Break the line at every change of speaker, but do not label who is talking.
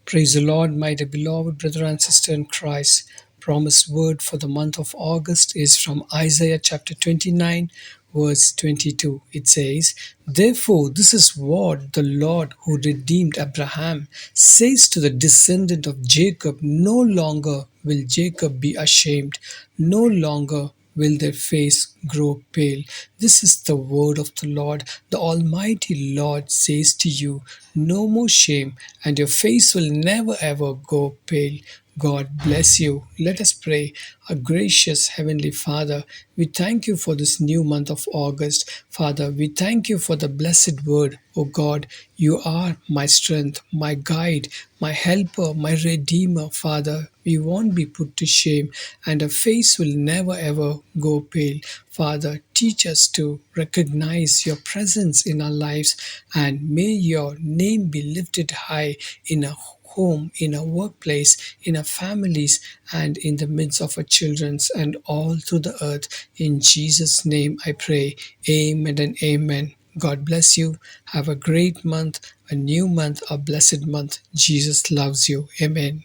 Praise the Lord, my dear beloved brother and sister in Christ. Promised word for the month of August is from Isaiah chapter 29, verse 22. It says, "Therefore, this is what the Lord who redeemed Abraham says to the descendant of Jacob: No longer will Jacob be ashamed, no longer will their face grow pale." This is the word of the Lord. The Almighty Lord says to you, no more shame, and your face will never ever go pale. God bless you. Let us pray. Our gracious Heavenly Father, we thank you for this new month of August. Father, we thank you for the blessed word. O God, you are my strength, my guide, my helper, my redeemer. Father, we won't be put to shame, and our face will never ever go pale. Father, teach us to recognize your presence in our lives, and may your name be lifted high in our home, in our workplace, in our families, and in the midst of our children's and all through the earth. In Jesus' name I pray. Amen and amen. God bless you. Have a great month, a new month, a blessed month. Jesus loves you. Amen.